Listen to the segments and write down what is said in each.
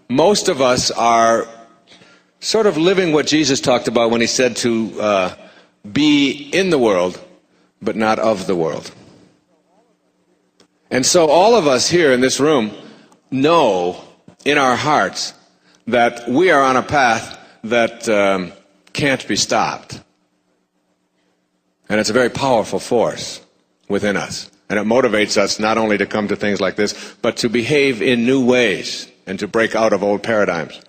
most of us are sort of living what Jesus talked about when he said to be in the world, but not of the world. And so all of us here in this room know in our hearts that we are on a path that can't be stopped. And it's a very powerful force within us. And it motivates us not only to come to things like this, but to behave in new ways and to break out of old paradigms.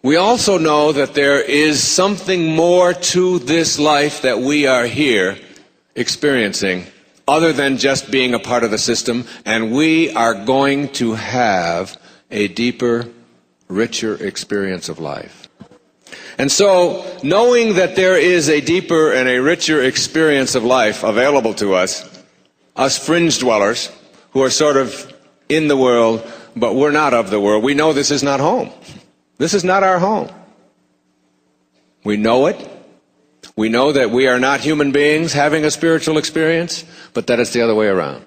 We also know that there is something more to this life that we are here experiencing other than just being a part of the system, and we are going to have a deeper, richer experience of life. And so, knowing that there is a deeper and a richer experience of life available to us fringe dwellers who are sort of in the world, but we're not of the world, we know this is not home. This is not our home. We know it. We know that we are not human beings having a spiritual experience, but that it's the other way around.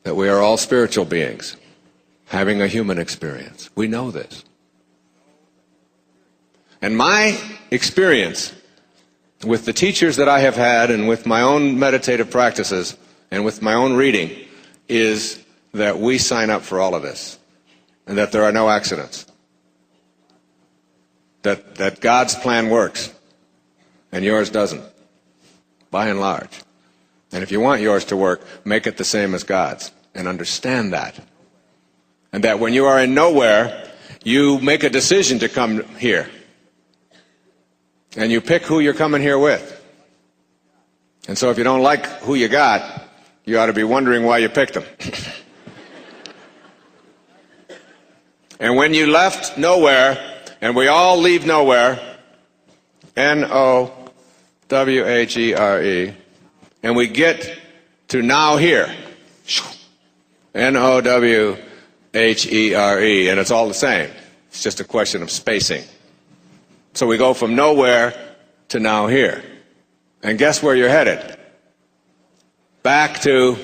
That we are all spiritual beings having a human experience. We know this. And my experience with the teachers that I have had and with my own meditative practices and with my own reading is that we sign up for all of this and that there are no accidents. That God's plan works and yours doesn't, by and large. And if you want yours to work, make it the same as God's and understand that. And that when you are in nowhere, you make a decision to come here. And you pick who you're coming here with. And so if you don't like who you got, you ought to be wondering why you picked them. And when you left nowhere, and we all leave nowhere, N-O-W-H-E-R-E, and we get to now here, N-O-W-H-E-R-E, and it's all the same. It's just a question of spacing. So we go from nowhere to now here. And guess where you're headed? Back to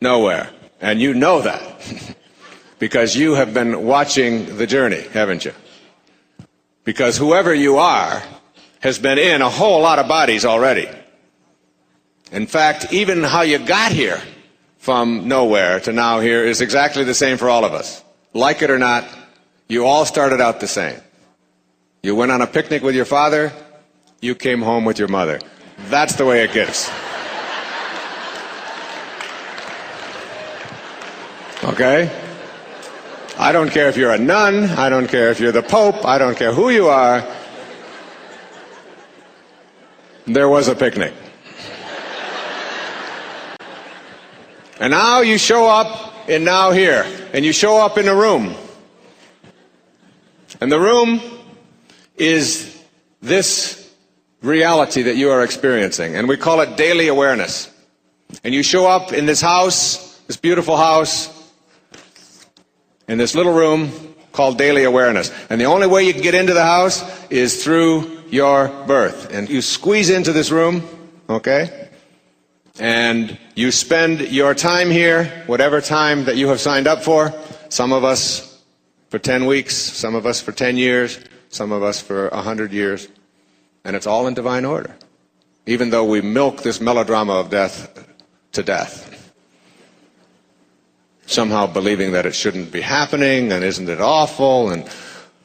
nowhere. And you know that. Because you have been watching the journey, haven't you? Because whoever you are has been in a whole lot of bodies already. In fact, even how you got here from nowhere to now here is exactly the same for all of us. Like it or not, you all started out the same. You went on a picnic with your father, you came home with your mother. That's the way it gets. Okay? I don't care if you're a nun, I don't care if you're the Pope, I don't care who you are. There was a picnic. And now you show up in now here, and you show up in a room. And the room is this reality that you are experiencing, and we call it daily awareness. And you show up in this house, this beautiful house, in this little room called daily awareness. And the only way you can get into the house is through your birth. And you squeeze into this room, okay? And you spend your time here, whatever time that you have signed up for. Some of us for 10 weeks, some of us for 10 years, some of us for 100 years. And it's all in divine order. Even though we milk this melodrama of death to death. Somehow believing that it shouldn't be happening, and isn't it awful, and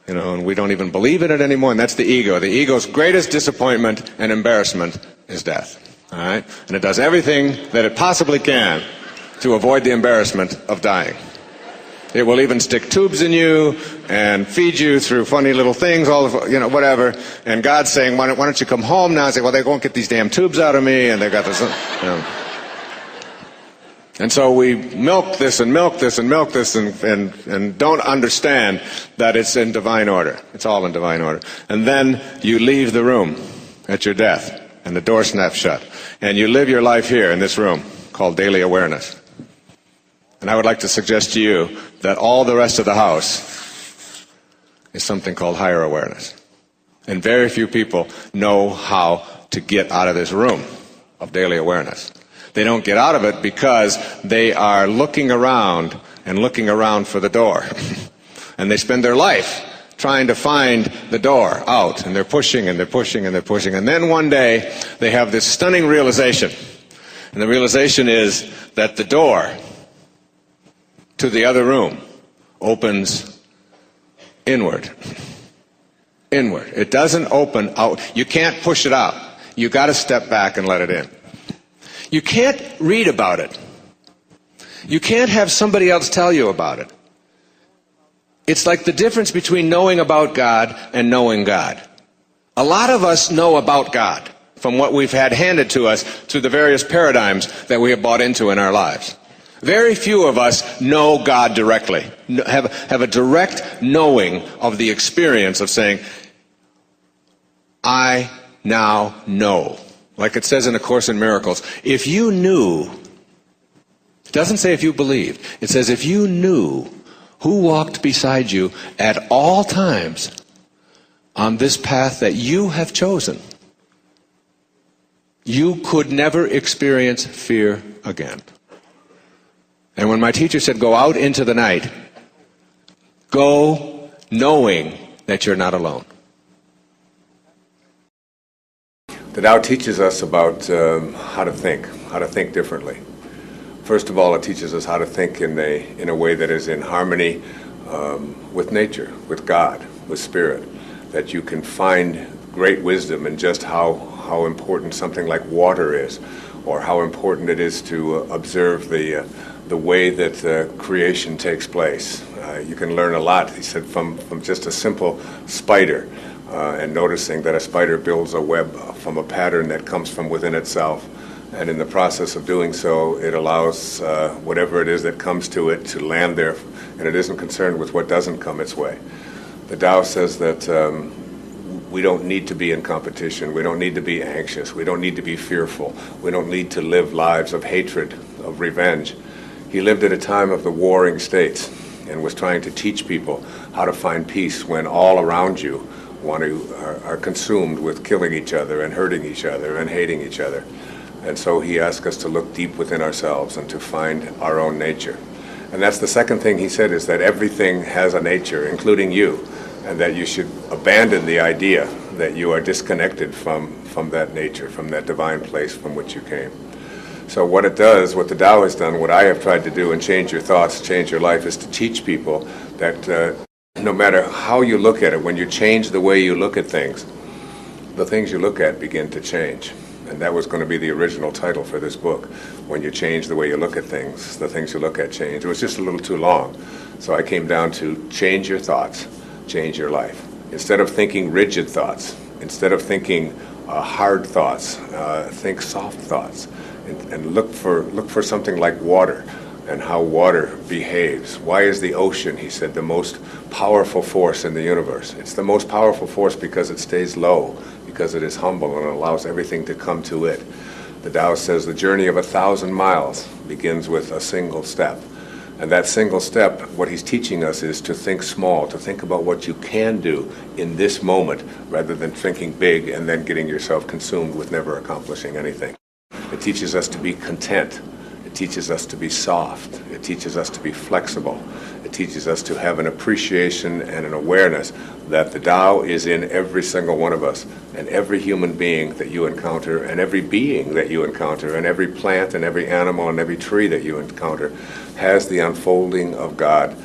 and we don't even believe in it anymore, and that's the ego. The ego's greatest disappointment and embarrassment is death. All right? And it does everything that it possibly can to avoid the embarrassment of dying. It will even stick tubes in you and feed you through funny little things, all of, whatever. And God's saying, why don't you come home now? And say, well, they won't get these damn tubes out of me, and they got this. And so we milk this and milk this and milk this and don't understand that it's in divine order. It's all in divine order. And then you leave the room at your death, and the door snaps shut. And you live your life here in this room called daily awareness. And I would like to suggest to you that all the rest of the house is something called higher awareness. And very few people know how to get out of this room of daily awareness. They don't get out of it because they are looking around and looking around for the door. And they spend their life trying to find the door out, and they're pushing and they're pushing and they're pushing. And then one day they have this stunning realization. And the realization is that the door to the other room opens inward. Inward. It doesn't open out. You can't push it out. You got to step back and let it in. You can't read about it. You can't have somebody else tell you about it. It's like the difference between knowing about God and knowing God. A lot of us know about God from what we've had handed to us through the various paradigms that we have bought into in our lives. Very few of us know God directly, have a direct knowing of the experience of saying, I now know. Like it says in A Course in Miracles, if you knew, it doesn't say if you believed, it says if you knew who walked beside you at all times on this path that you have chosen, you could never experience fear again. And when my teacher said, go out into the night, go knowing that you're not alone. The Tao teaches us about how to think differently. First of all, it teaches us how to think in a way that is in harmony with nature, with God, with Spirit, that you can find great wisdom in just how important something like water is, or how important it is to observe the way that creation takes place. You can learn a lot, he said, from just a simple spider, and noticing that a spider builds a web from a pattern that comes from within itself. And in the process of doing so, it allows whatever it is that comes to it to land there, and it isn't concerned with what doesn't come its way. The Tao says that we don't need to be in competition. We don't need to be anxious. We don't need to be fearful. We don't need to live lives of hatred, of revenge. He lived at a time of the warring states and was trying to teach people how to find peace when all around you are consumed with killing each other and hurting each other and hating each other. And so he asked us to look deep within ourselves and to find our own nature. And that's the second thing he said, is that everything has a nature, including you, and that you should abandon the idea that you are disconnected from that nature, from that divine place from which you came. So what it does, what the Tao has done, what I have tried to do in Change Your Thoughts, Change Your Life, is to teach people that no matter how you look at it, when you change the way you look at things, the things you look at begin to change. And that was going to be the original title for this book. When you change the way you look at things, the things you look at change. It was just a little too long. So I came down to change your thoughts, change your life. Instead of thinking rigid thoughts, instead of thinking hard thoughts, think soft thoughts. And look for something like water and how water behaves. Why is the ocean, he said, the most powerful force in the universe? It's the most powerful force because it stays low, because it is humble and allows everything to come to it. The Tao says the journey of 1,000 miles begins with a single step. And that single step, what he's teaching us is to think small, to think about what you can do in this moment, rather than thinking big and then getting yourself consumed with never accomplishing anything. It teaches us to be content. It teaches us to be soft. It teaches us to be flexible. It teaches us to have an appreciation and an awareness that the Tao is in every single one of us, and every human being that you encounter, and every being that you encounter, and every plant and every animal and every tree that you encounter has the unfolding of God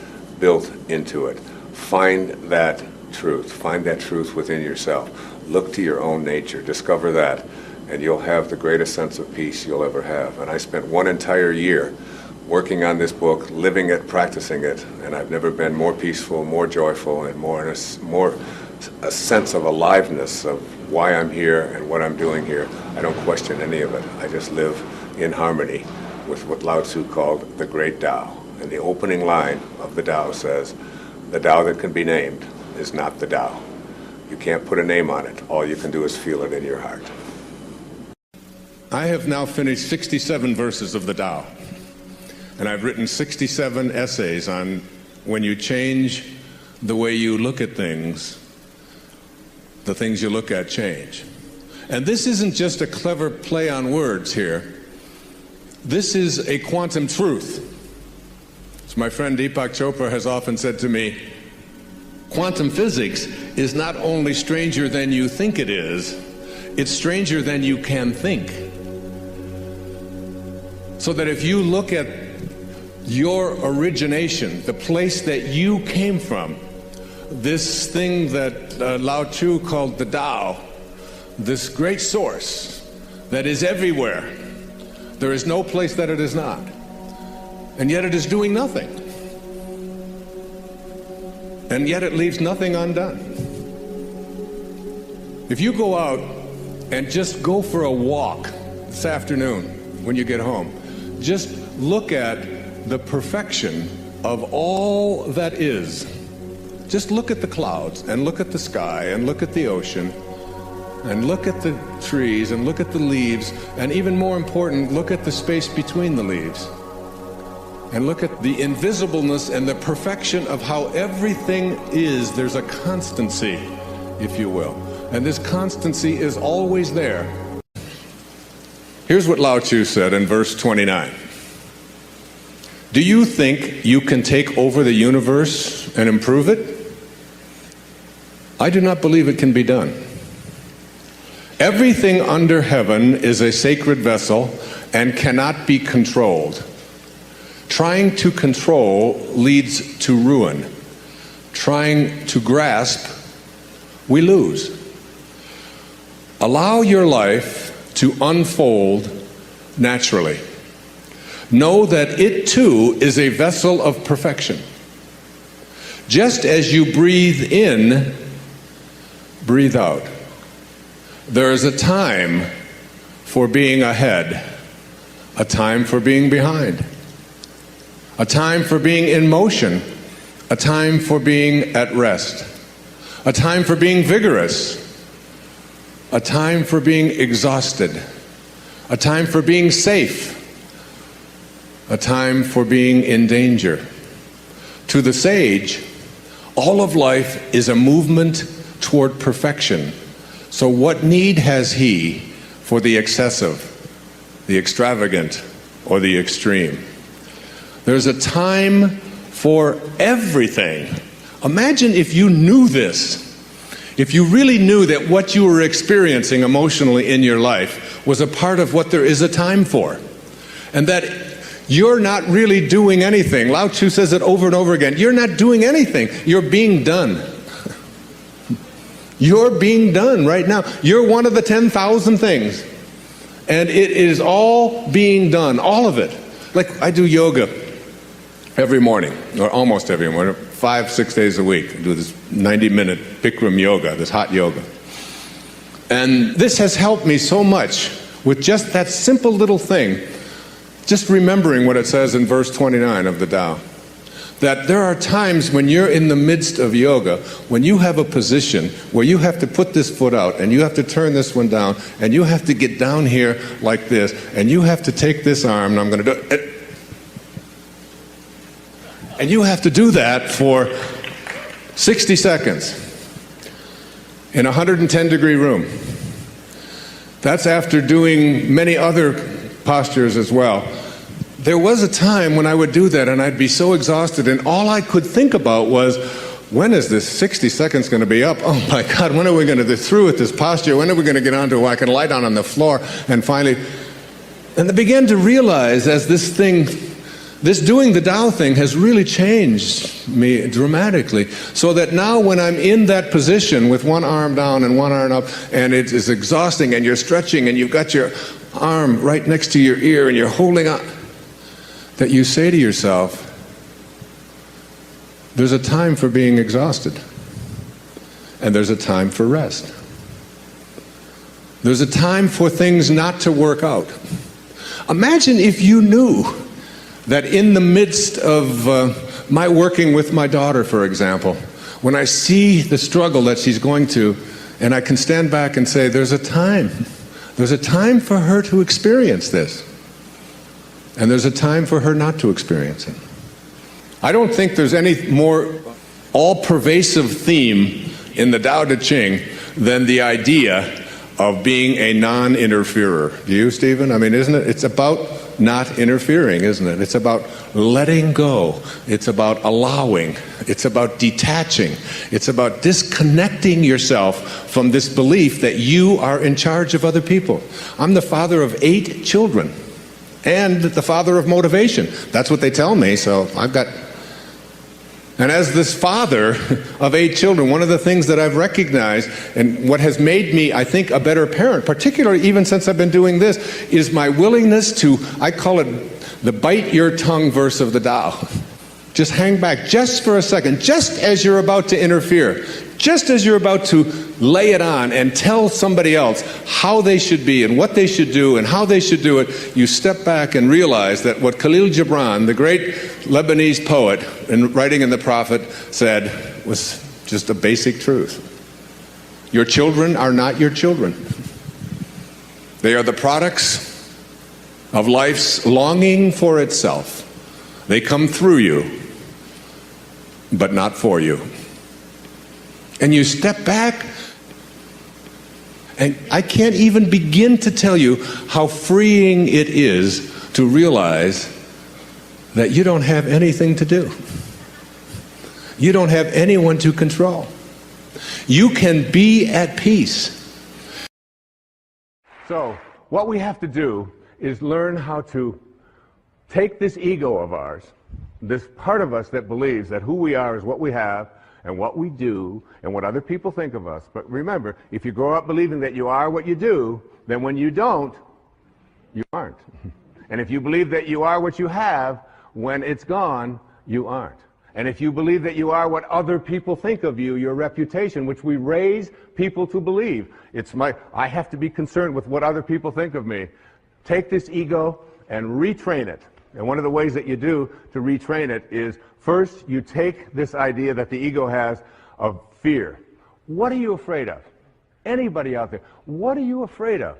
built into it. Find that truth. Find that truth within yourself. Look to your own nature. Discover that, and you'll have the greatest sense of peace you'll ever have. And I spent one entire year working on this book, living it, practicing it, and I've never been more peaceful, more joyful, and more a sense of aliveness of why I'm here and what I'm doing here. I don't question any of it. I just live in harmony with what Lao Tzu called the Great Tao. And the opening line of the Tao says, the Tao that can be named is not the Tao. You can't put a name on it. All you can do is feel it in your heart. I have now finished 67 verses of the Tao. And I've written 67 essays on when you change the way you look at things, the things you look at change. And this isn't just a clever play on words here. This is a quantum truth. my friend Deepak Chopra has often said to me, quantum physics is not only stranger than you think it is, it's stranger than you can think. So that if you look at your origination, the place that you came from, this thing that Lao Tzu called the Tao, this great source that is everywhere, there is no place that it is not. And yet it is doing nothing. And yet it leaves nothing undone. If you go out and just go for a walk this afternoon when you get home, just look at the perfection of all that is. Just look at the clouds and look at the sky and look at the ocean and look at the trees and look at the leaves, and even more important, look at the space between the leaves. And look at the invisibleness and the perfection of how everything is. There's a constancy, if you will. And this constancy is always there. Here's what Lao Tzu said in verse 29. Do you think you can take over the universe and improve it? I do not believe it can be done. Everything under heaven is a sacred vessel and cannot be controlled. Trying to control leads to ruin. Trying to grasp, we lose. Allow your life to unfold naturally. Know that it too is a vessel of perfection. Just as you breathe in, breathe out. There is a time for being ahead, a time for being behind. A time for being in motion, a time for being at rest, a time for being vigorous, a time for being exhausted, a time for being safe, a time for being in danger. To the sage, all of life is a movement toward perfection. So what need has he for the excessive, the extravagant, or the extreme? There's a time for everything. Imagine if you knew this. If you really knew that what you were experiencing emotionally in your life was a part of what there is a time for. And that you're not really doing anything. Lao Tzu says it over and over again. You're not doing anything. You're being done. You're being done right now. You're one of the 10,000 things. And it is all being done, all of it. Like I do yoga every morning, or almost every morning, 5-6 days a week. I do this 90-minute Bikram yoga, this hot yoga. And this has helped me so much with just that simple little thing, just remembering what it says in verse 29 of the Tao. That there are times when you're in the midst of yoga, when you have a position where you have to put this foot out, and you have to turn this one down, and you have to get down here like this, and you have to take this arm, and I'm going to do it. And you have to do that for 60 seconds in a 110-degree room. That's after doing many other postures as well. There was a time when I would do that and I'd be so exhausted, and all I could think about was, when is this 60 seconds going to be up? Oh my God, when are we going to get through with this posture? When are we going to get on to where I can lie down on the floor? And finally, and I began to realize as this doing the Tao thing has really changed me dramatically, so that now when I'm in that position with one arm down and one arm up, and it is exhausting, and you're stretching, and you've got your arm right next to your ear, and you're holding on, that you say to yourself, there's a time for being exhausted, and there's a time for rest. There's a time for things not to work out. Imagine if you knew that in the midst of my working with my daughter, for example, when I see the struggle that she's going to, and I can stand back and say, there's a time for her to experience this. And there's a time for her not to experience it. I don't think there's any more all-pervasive theme in the Tao Te Ching than the idea of being a non-interferer. Do you, Stephen? I mean, isn't it? It's about not interfering, isn't it? It's about letting go. It's about allowing. It's about detaching. It's about disconnecting yourself from this belief that you are in charge of other people. I'm the father of 8 children and the father of motivation. That's what they tell me, so I've got... And as this father of 8 children, one of the things that I've recognized and what has made me, I think, a better parent, particularly even since I've been doing this, is my willingness to, I call it the bite your tongue verse of the Tao. Just hang back just for a second, just as you're about to interfere, just as you're about to lay it on and tell somebody else how they should be and what they should do and how they should do it, you step back and realize that what Khalil Gibran, the great Lebanese poet, in writing in The Prophet, said was just a basic truth. Your children are not your children. They are the products of life's longing for itself. They come through you, but not for you. And you step back, and I can't even begin to tell you how freeing it is to realize that you don't have anything to do. You don't have anyone to control. You can be at peace. So, what we have to do is learn how to take this ego of ours, this part of us that believes that who we are is what we have, and what we do, and what other people think of us. But remember, if you grow up believing that you are what you do, then when you don't, you aren't. And if you believe that you are what you have, when it's gone, you aren't. And if you believe that you are what other people think of you, your reputation, which we raise people to believe, I have to be concerned with what other people think of me. Take this ego and retrain it. And one of the ways that you do to retrain it is, first, you take this idea that the ego has of fear. What are you afraid of? Anybody out there, what are you afraid of?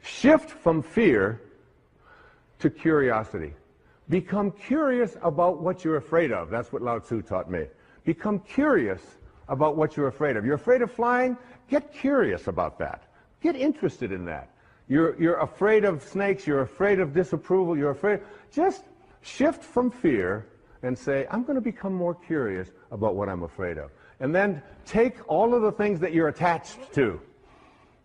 Shift from fear to curiosity. Become curious about what you're afraid of. That's what Lao Tzu taught me. Become curious about what you're afraid of. You're afraid of flying? Get curious about that. Get interested in that. You're afraid of snakes, you're afraid of disapproval, you're afraid... Just shift from fear and say, I'm going to become more curious about what I'm afraid of. And then take all of the things that you're attached to,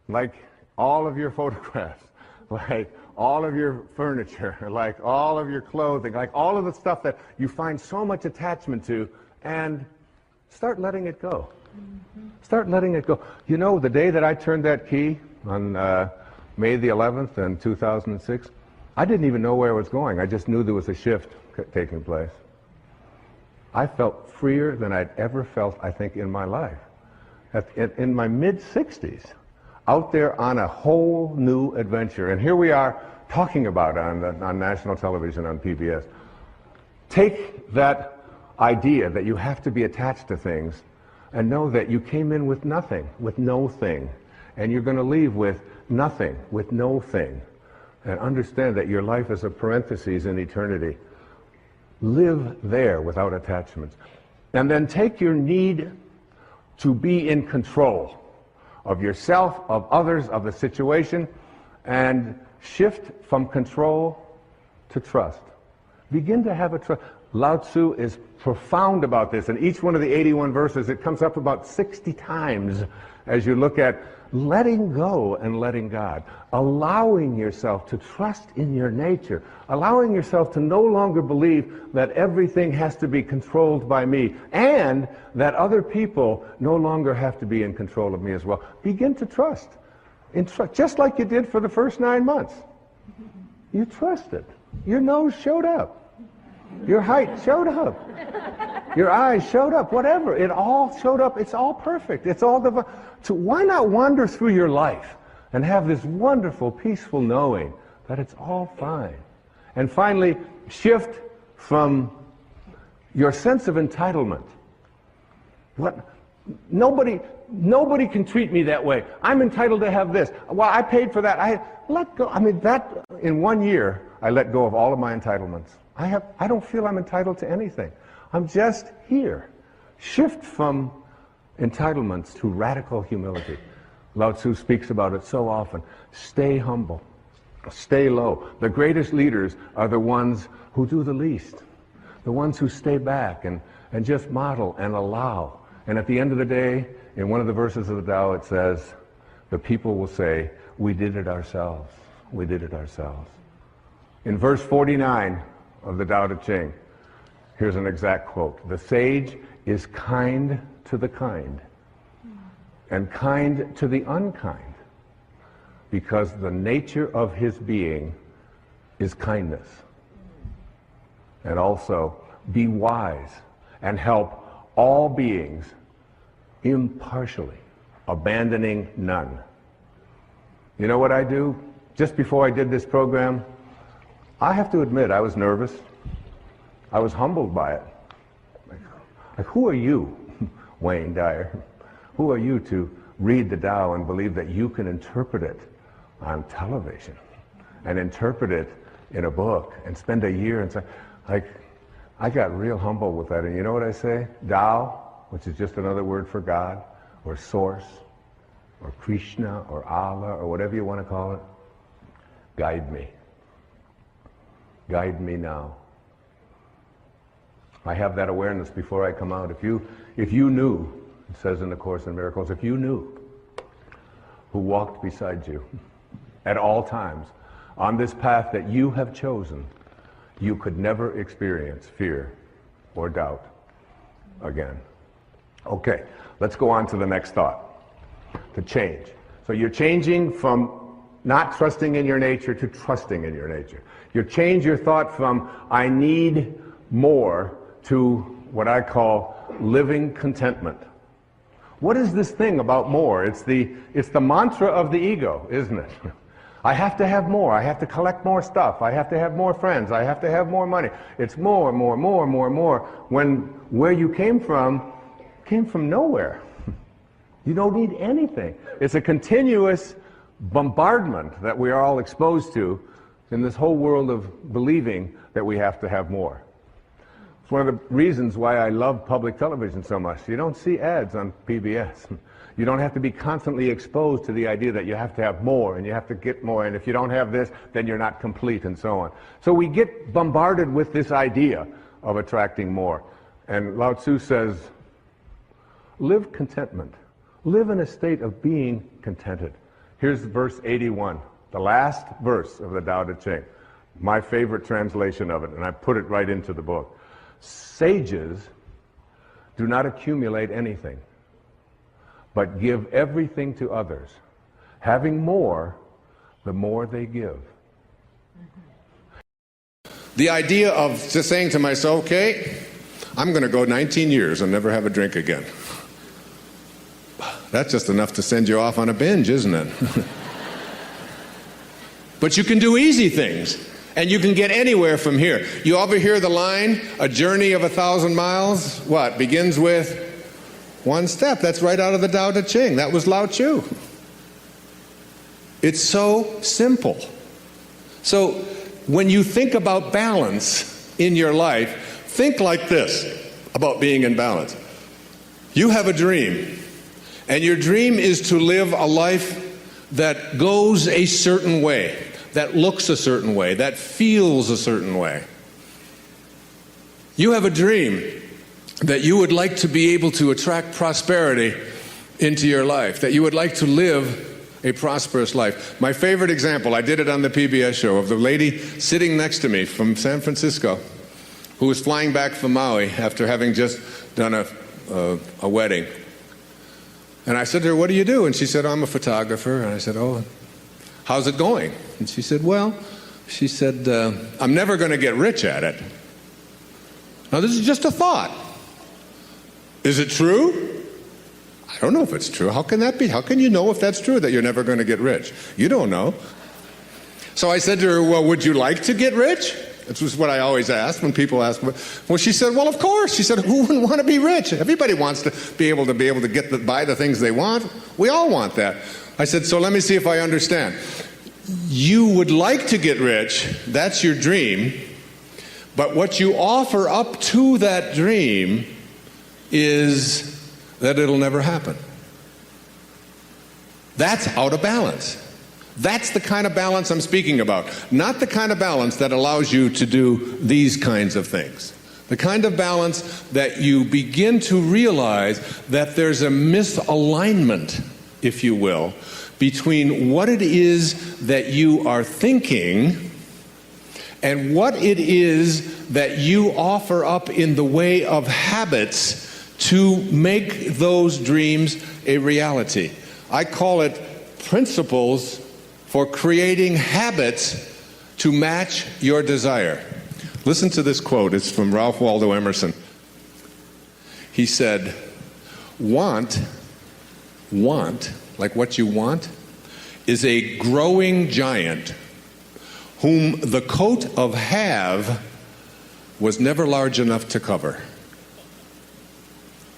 like all of your photographs, like all of your furniture, like all of your clothing, like all of the stuff that you find so much attachment to, and start letting it go. Start letting it go. You know, the day that I turned that key on May the 11th in 2006, I didn't even know where I was going. I just knew there was a shift taking place. I felt freer than I'd ever felt, I think, in my life. In my mid-60s, out there on a whole new adventure. And here we are talking about it on national television, on PBS. Take that idea that you have to be attached to things and know that you came in with nothing, with no thing. And you're going to leave with nothing, with no thing. And understand that your life is a parenthesis in eternity. Live there without attachments. And then take your need to be in control of yourself, of others, of the situation, and shift from control to trust. Begin to have a trust. Lao Tzu is profound about this. In each one of the 81 verses, it comes up about 60 times as you look at letting go and letting God, allowing yourself to trust in your nature, allowing yourself to no longer believe that everything has to be controlled by me, and that other people no longer have to be in control of me as well. Begin to trust. Just like you did for the first 9 months. You trusted. Your nose showed up. Your height showed up. Your eyes showed up. Whatever. It all showed up. It's all perfect. It's all divine. So why not wander through your life and have this wonderful, peaceful knowing that it's all fine? And finally, shift from your sense of entitlement. Nobody can treat me that way. I'm entitled to have this. Well, I paid for that. I let go. I mean, that in 1 year, I let go of all of my entitlements. I don't feel I'm entitled to anything. I'm just here. Shift from entitlements to radical humility. Lao Tzu speaks about it so often. Stay humble. Stay low. The greatest leaders are the ones who do the least, the ones who stay back and just model and allow. And at the end of the day, in one of the verses of the Tao, it says, the people will say, we did it ourselves. We did it ourselves. In verse 49 of the Tao Te Ching, here's an exact quote. The sage is kind to the kind and kind to the unkind, because the nature of his being is kindness. And also, be wise and help all beings impartially, abandoning none. You know what I do? Just before I did this program, I have to admit I was nervous. I was humbled by it. Like, who are you, Wayne Dyer? Who are you to read the Tao and believe that you can interpret it on television and interpret it in a book and spend a year and say, like, I got real humble with that. And you know what I say? Tao, which is just another word for God, or Source, or Krishna, or Allah, or whatever you want to call it, guide me. Guide me now. I have that awareness before I come out. If you knew, it says in the Course in Miracles, if you knew who walked beside you at all times on this path that you have chosen, you could never experience fear or doubt again. Okay, let's go on to the next thought. To change. So you're changing from not trusting in your nature to trusting in your nature. You change your thought from I need more to what I call living contentment. What is this thing about more? It's the mantra of the ego, isn't it? I have to have more. I have to collect more stuff. I have to have more friends. I have to have more money. It's more, more, more, more, more. When where you came from nowhere. You don't need anything. It's a continuous bombardment that we are all exposed to in this whole world of believing that we have to have more. It's one of the reasons why I love public television so much. You don't see ads on PBS. You don't have to be constantly exposed to the idea that you have to have more and you have to get more, and if you don't have this, then you're not complete, and so on. So we get bombarded with this idea of attracting more. And Lao Tzu says, live contentment. Live in a state of being contented. Here's verse 81, the last verse of the Tao Te Ching. My favorite translation of it, and I put it right into the book. Sages do not accumulate anything, but give everything to others. Having more, the more they give. The idea of just saying to myself, okay, I'm going to go 19 years and never have a drink again. That's just enough to send you off on a binge, isn't it? But you can do easy things, and you can get anywhere from here. You ever hear the line, a journey of 1,000 miles? What? Begins with one step. That's right out of the Tao Te Ching. That was Lao Tzu. It's so simple. So when you think about balance in your life, think like this about being in balance. You have a dream, and your dream is to live a life that goes a certain way, that looks a certain way, that feels a certain way. You have a dream that you would like to be able to attract prosperity into your life, that you would like to live a prosperous life. My favorite example, I did it on the PBS show, of the lady sitting next to me from San Francisco who was flying back from Maui after having just done a wedding. And I said to her, what do you do? And she said, I'm a photographer. And I said, oh, how's it going? And she said, well, I'm never going to get rich at it. Now, this is just a thought. Is it true? I don't know if it's true. How can that be? How can you know if that's true, that you're never going to get rich? You don't know. So I said to her, well, would you like to get rich? This was what I always asked when people ask. Well, she said, well, of course. She said, who wouldn't want to be rich? Everybody wants to be able to buy the things they want. We all want that. I said, so let me see if I understand. You would like to get rich. That's your dream. But what you offer up to that dream is that it'll never happen. That's out of balance. That's the kind of balance I'm speaking about. Not the kind of balance that allows you to do these kinds of things. The kind of balance that you begin to realize that there's a misalignment, if you will, between what it is that you are thinking and what it is that you offer up in the way of habits to make those dreams a reality. I call it principles for creating habits to match your desire. Listen to this quote. It's from Ralph Waldo Emerson. He said, want, like what you want, is a growing giant whom the coat of have was never large enough to cover.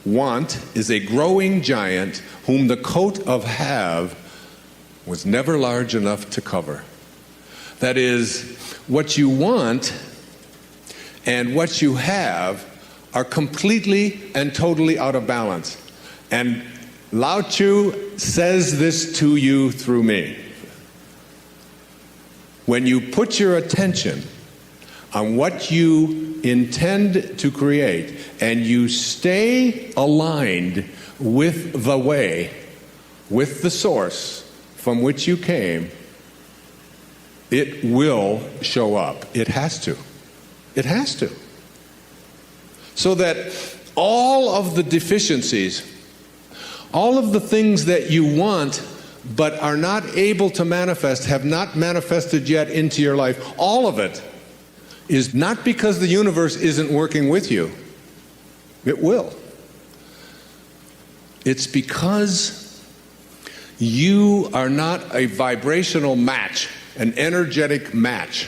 Want is a growing giant whom the coat of have was never large enough to cover. That is, what you want and what you have are completely and totally out of balance. And Lao Tzu says this to you through me. When you put your attention on what you intend to create and you stay aligned with the way, with the source from which you came, it will show up. It has to. It has to. So that all of the deficiencies, all of the things that you want but are not able to manifest, have not manifested yet into your life, all of it is not because the universe isn't working with you. It will. It's because you are not a vibrational match, an energetic match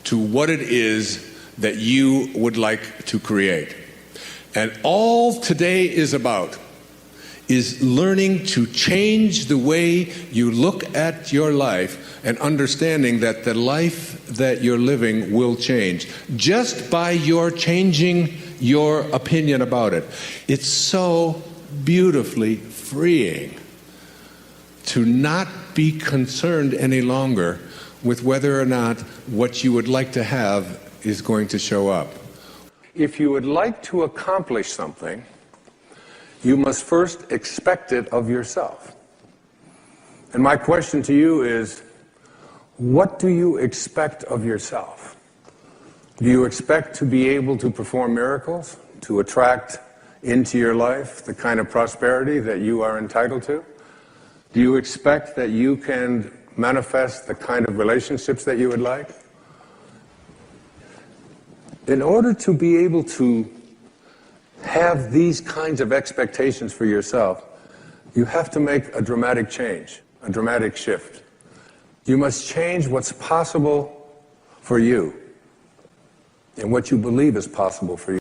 to what it is that you would like to create. And all today is about is learning to change the way you look at your life and understanding that the life that you're living will change just by your changing your opinion about it. It's so beautifully freeing to not be concerned any longer with whether or not what you would like to have is going to show up. If you would like to accomplish something, you must first expect it of yourself. And my question to you is, what do you expect of yourself? Do you expect to be able to perform miracles, to attract into your life the kind of prosperity that you are entitled to? Do you expect that you can manifest the kind of relationships that you would like? In order to be able to have these kinds of expectations for yourself, you have to make a dramatic change, a dramatic shift. You must change what's possible for you and what you believe is possible for you.